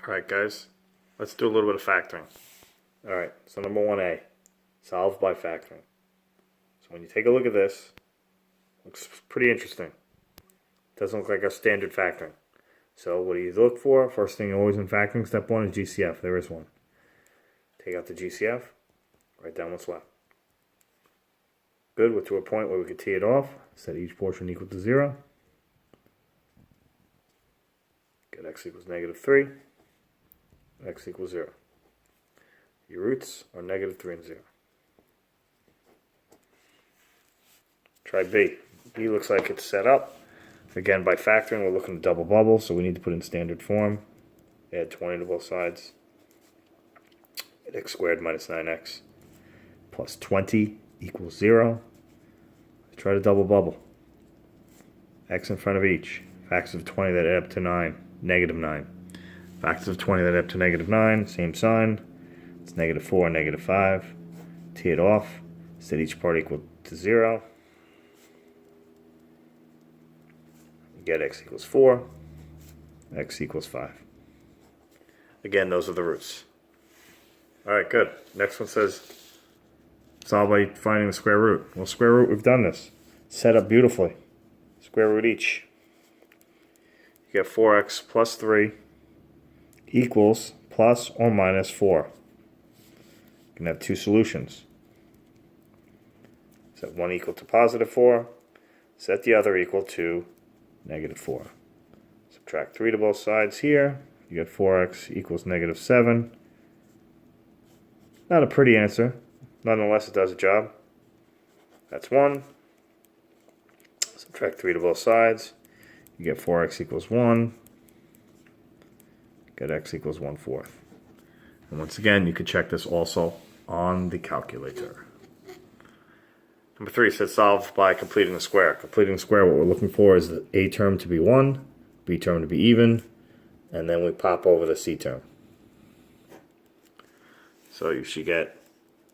Alright guys, let's do a little bit of factoring. Alright, so number 1A, solve by factoring. So when you take a look at this, it looks pretty interesting. It doesn't look like a standard factoring. So what do you look for? First thing always in factoring, step 1 is GCF. There is one. Take out the GCF, write down what's left. Good, we're to a point where we could tee it off, set each portion equal to 0. Get x equals -3. X equals 0. Your roots are -3 and 0. Try B. B looks like it's set up. Again, by factoring, we're looking to double bubble, so we need to put in standard form. Add 20 to both sides. Get x squared minus 9x plus 20 equals 0. Try to double bubble. X in front of each. Factors of 20 that add up to 9. -9. Factors of 20 that add up to -9. Same sign. It's -4 and -5. Tee it off. Set each part equal to 0. You get x equals 4. X equals 5. Again, those are the roots. Alright, good. Next one says solve by finding the square root. Well, square root, we've done this. Set up beautifully. Square root each. You get 4x plus 3 equals plus or minus 4. You can have two solutions. Set one equal to +4. Set the other equal to -4. Subtract 3 to both sides here. You get 4x equals -7. Not a pretty answer. Nonetheless, it does a job. That's 1. Subtract 3 to both sides. You get 4x equals 1. Get x equals 1/4. And once again, you could check this also on the calculator. Number 3 says solve by completing the square. Completing the square, what we're looking for is the a term to be 1, b term to be even, and then we pop over the c term. So you should get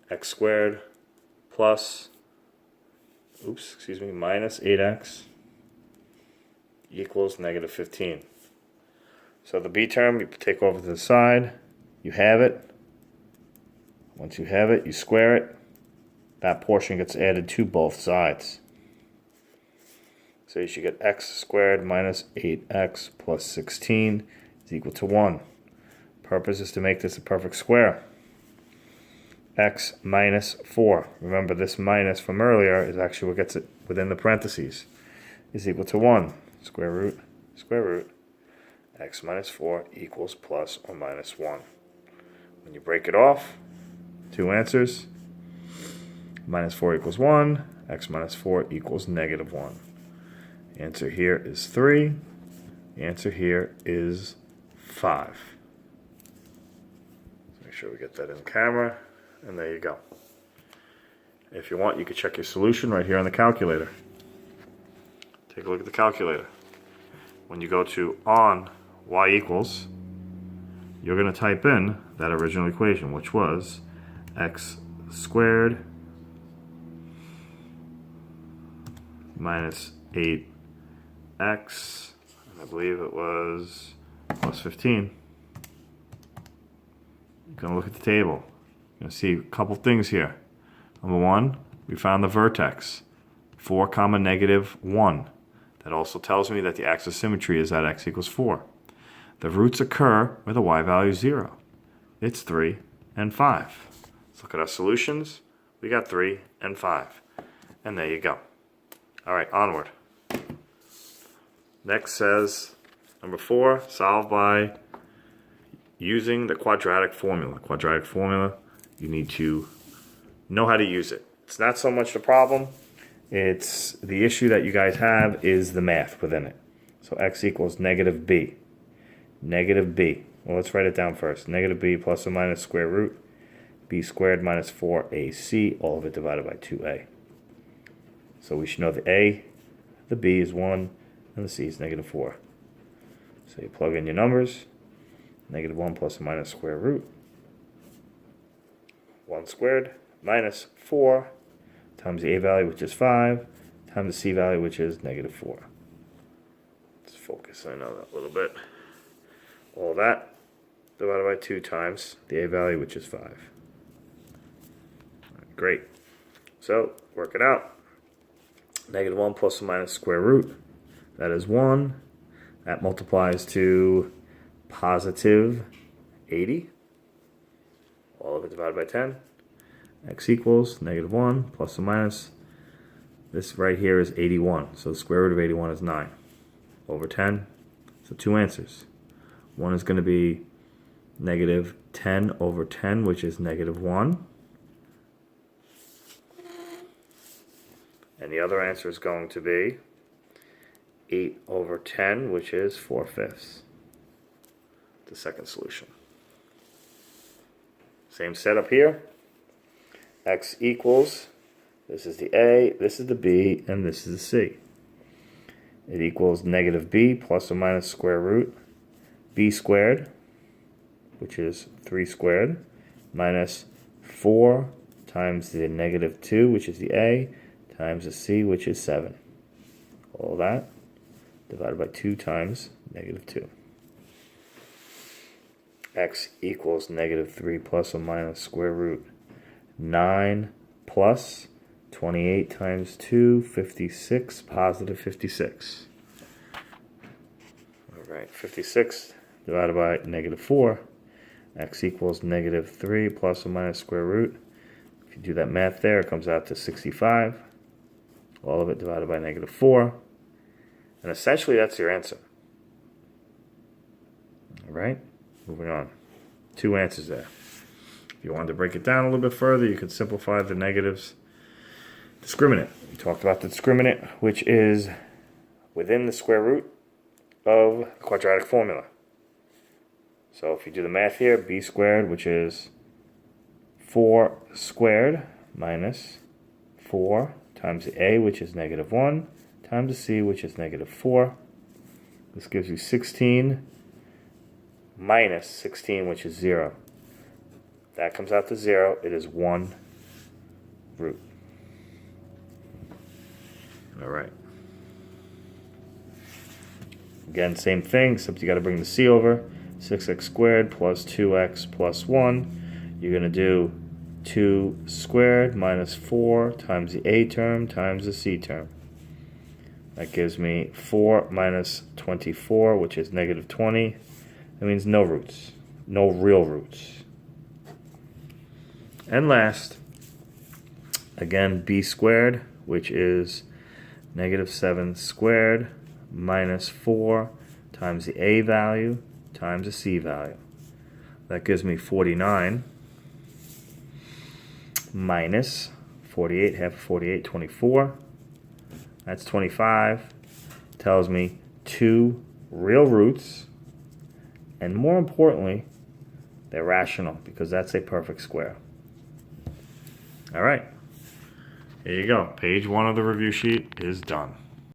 x squared plus, minus 8x equals -15. So the b term, you take over to the side, you have it. Once you have it, you square it. That portion gets added to both sides. So you should get x squared minus 8x plus 16 is equal to 1. Purpose is to make this a perfect square. X minus 4. Remember, this minus from earlier is actually what gets it within the parentheses. Is equal to 1. Square root, x minus 4 equals plus or minus 1. When you break it off, two answers. -4 equals 1. X minus 4 equals -1. The answer here is 3. The answer here is 5. So make sure we get that in camera. And there you go. If you want, you can check your solution right here on the calculator. Take a look at the calculator. When you go to on y equals, you're going to type in that original equation, which was x squared minus 8x, and I believe it was plus 15. You're going to look at the table. You're going to see a couple things here. Number 1, we found the vertex, 4, -1. That also tells me that the axis symmetry is at x equals 4. The roots occur where the y value is 0. It's 3 and 5. Let's look at our solutions. We got 3 and 5. And there you go. Alright, onward. Next says, number 4, solve by using the quadratic formula. Quadratic formula, you need to know how to use it. It's not so much the problem. It's the issue that you guys have is the math within it. So x equals -b. -b. Well, let's write it down first. -b plus or minus square root b squared minus 4ac, all of it divided by 2a. So we should know the a, the b is 1, and the c is -4. So you plug in your numbers. -1 plus or minus square root 1 squared minus 4 times the a value, which is 5, times the c value, which is -4. Let's focus in on that a little bit. All that divided by 2 times the a value, which is 5. All right, great. So, work it out. -1 plus or minus square root. That is 1. That multiplies to positive 80. All of it divided by 10. X equals -1 plus or minus. This right here is 81. So the square root of 81 is 9 over 10. So 2 answers. One is going to be -10 over 10, which is -1. And the other answer is going to be 8 over 10, which is 4/5. The second solution. Same setup here. X equals, this is the A, this is the B, and this is the C. It equals -b plus or minus square root b squared, which is 3 squared, minus 4 times the -2, which is the A, times the C, which is 7. All that divided by 2 times -2. X equals -3 plus or minus square root 9 plus 28 times 2, 56, positive 56. All right, 56 divided by -4. X equals -3 plus or minus square root. If you do that math there, it comes out to 65. All of it divided by -4. And essentially, that's your answer. All right, moving on. 2 answers there. If you wanted to break it down a little bit further, you could simplify the negatives. Discriminant. We talked about the discriminant, which is within the square root of the quadratic formula. So if you do the math here, b squared, which is 4 squared, minus 4 times the a, which is -1, times the c, which is -4. This gives you 16 minus 16, which is 0. That comes out to 0. It is 1 root. All right. Again, same thing, except you got to bring the c over. 6x squared plus 2x plus 1. You're going to do 2 squared minus 4 times the a term times the c term. That gives me 4 minus 24, which is -20. That means no roots. No real roots. And last, again, b squared, which is -7 squared minus 4 times the a value times the c value. That gives me 49 minus 48, half of 48, 24. That's 25. Tells me 2 real roots, and more importantly, they're rational because that's a perfect square. All right. Here you go. Page 1 of the review sheet is done.